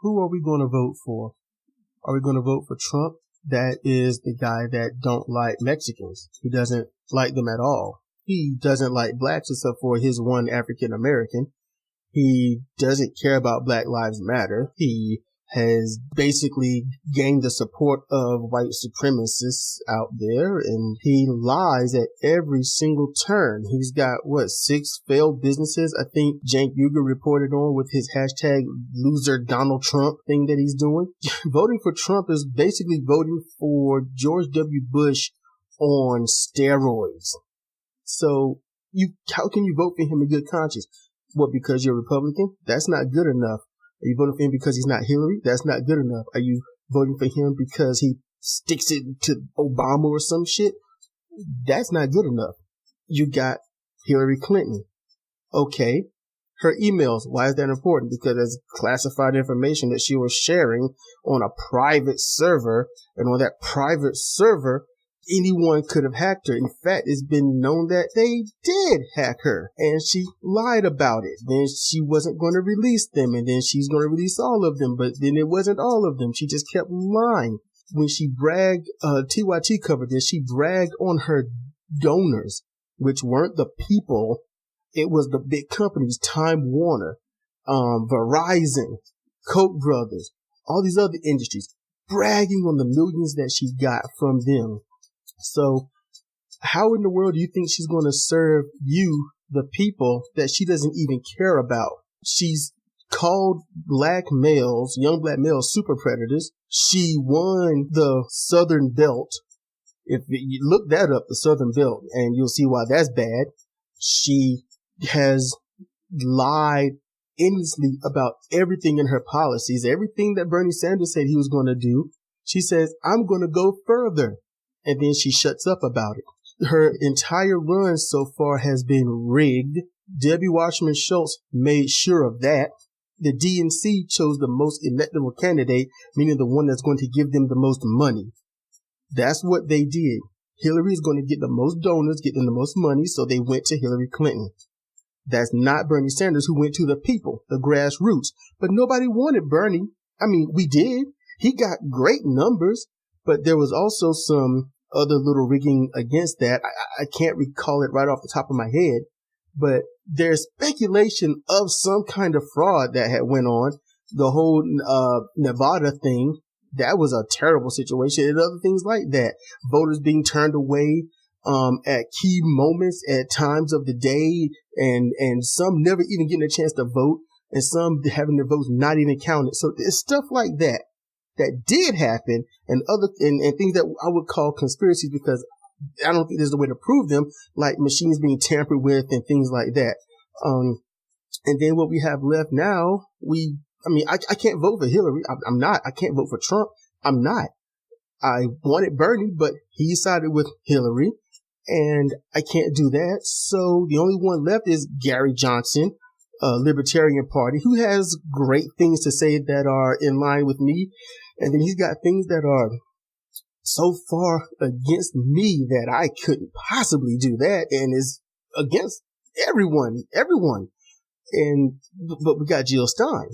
Who are we going to vote for? Are we going to vote for Trump? That is the guy that don't like Mexicans. He doesn't like them at all. He doesn't like blacks except for his one African American. He doesn't care about Black Lives Matter. He has basically gained the support of white supremacists out there, and he lies at every single turn. He's got, 6 failed businesses, I think Cenk Uygur reported on with his hashtag loser Donald Trump thing that he's doing. Voting for Trump is basically voting for George W. Bush on steroids. So how can you vote for him in good conscience? What, because you're a Republican? That's not good enough. Are you voting for him because he's not Hillary? That's not good enough. Are you voting for him because he sticks it to Obama or some shit? That's not good enough. You got Hillary Clinton. Okay. Her emails. Why is that important? Because it's classified information that she was sharing on a private server. And on that private server, anyone could have hacked her. In fact, it's been known that they did hack her, and she lied about it. Then she wasn't going to release them, and then she's going to release all of them, but then it wasn't all of them. She just kept lying. When she bragged, TYT covered this, she bragged on her donors, which weren't the people. It was the big companies, Time Warner, Verizon, Koch brothers, all these other industries, bragging on the millions that she got from them. So how in the world do you think she's going to serve you, the people that she doesn't even care about? She's called black males, young black males, super predators. She won the Southern Belt. If you look that up, the Southern Belt, and you'll see why that's bad. She has lied endlessly about everything in her policies, everything that Bernie Sanders said he was going to do. She says, I'm going to go further. And then she shuts up about it. Her entire run so far has been rigged. Debbie Wasserman Schultz made sure of that. The DNC chose the most electable candidate, meaning the one that's going to give them the most money. That's what they did. Hillary is going to get the most donors, get them the most money, so they went to Hillary Clinton. That's not Bernie Sanders, who went to the people, the grassroots. But nobody wanted Bernie. I mean, we did. He got great numbers. But there was also some other little rigging against that. I can't recall it right off the top of my head, but there's speculation of some kind of fraud that had went on. The whole Nevada thing, that was a terrible situation, and other things like that. Voters being turned away at key moments, at times of the day, and some never even getting a chance to vote, and some having their votes not even counted. So there's stuff like that did happen, and things that I would call conspiracies, because I don't think there's a way to prove them, like machines being tampered with and things like that. And then what we have left now, I can't vote for Hillary. I'm not. I can't vote for Trump. I'm not. I wanted Bernie, but he sided with Hillary, and I can't do that. So the only one left is Gary Johnson, Libertarian Party, who has great things to say that are in line with me. And then he's got things that are so far against me that I couldn't possibly do that, and is against everyone. But we got Jill Stein.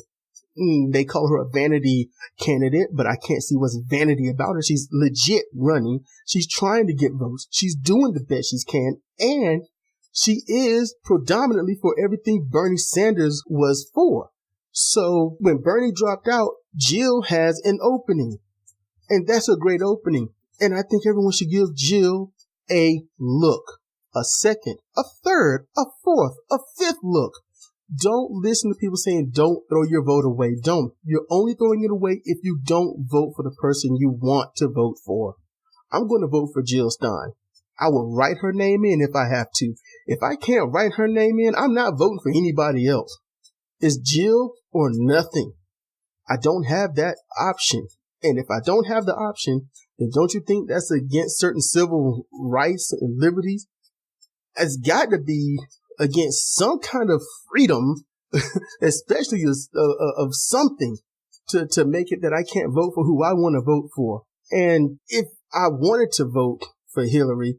They call her a vanity candidate, but I can't see what's vanity about her. She's legit running. She's trying to get votes. She's doing the best she can, and she is predominantly for everything Bernie Sanders was for. So when Bernie dropped out, Jill has an opening, and that's a great opening. And I think everyone should give Jill a look, a second, a third, a fourth, a fifth look. Don't listen to people saying don't throw your vote away. Don't. You're only throwing it away if you don't vote for the person you want to vote for. I'm going to vote for Jill Stein. I will write her name in if I have to. If I can't write her name in, I'm not voting for anybody else. It's Jill or nothing. I don't have that option. And if I don't have the option, then don't you think that's against certain civil rights and liberties? It's got to be against some kind of freedom, especially of something, to make it that I can't vote for who I want to vote for. And if I wanted to vote for Hillary,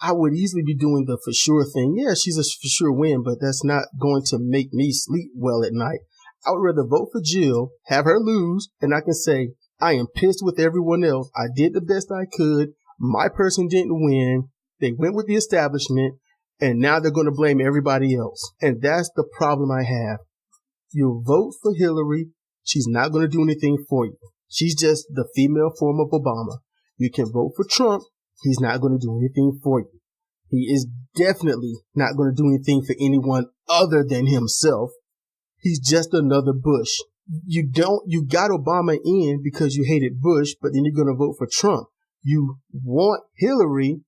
I would easily be doing the for sure thing. Yeah, she's a for sure win, but that's not going to make me sleep well at night. I would rather vote for Jill, have her lose, and I can say, I am pissed with everyone else. I did the best I could. My person didn't win. They went with the establishment, and now they're going to blame everybody else. And that's the problem I have. You vote for Hillary. She's not going to do anything for you. She's just the female form of Obama. You can vote for Trump. He's not going to do anything for you. He is definitely not going to do anything for anyone other than himself. He's just another Bush. You got Obama in because you hated Bush, but then you're going to vote for Trump. You want Hillary,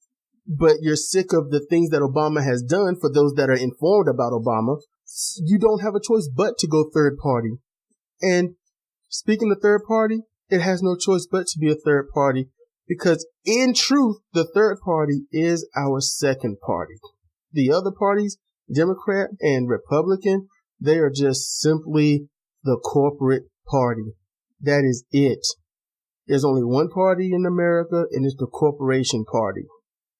but you're sick of the things that Obama has done. For those that are informed about Obama, you don't have a choice but to go third party. And speaking of third party, it has no choice but to be a third party, because in truth, the third party is our second party. The other parties, Democrat and Republican, they are just simply the corporate party. That is it. There's only one party in America, and it's the corporation party.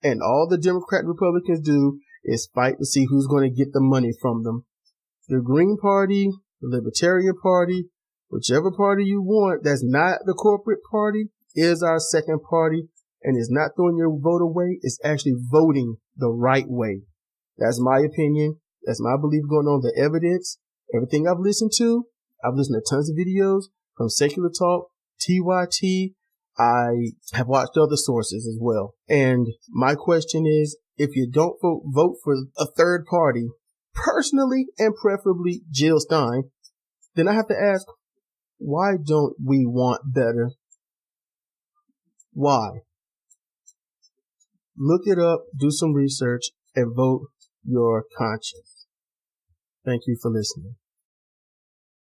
And all the Democrat and Republicans do is fight to see who's going to get the money from them. The Green Party, the Libertarian Party, whichever party you want that's not the corporate party is our second party, and is not throwing your vote away. It's actually voting the right way. That's my opinion. That's my belief going on. The evidence, everything I've listened to to tons of videos from Secular Talk, TYT. I have watched other sources as well. And my question is, if you don't vote for a third party, personally and preferably Jill Stein, then I have to ask, why don't we want better? Why? Look it up, do some research, and vote your conscience. Thank you for listening.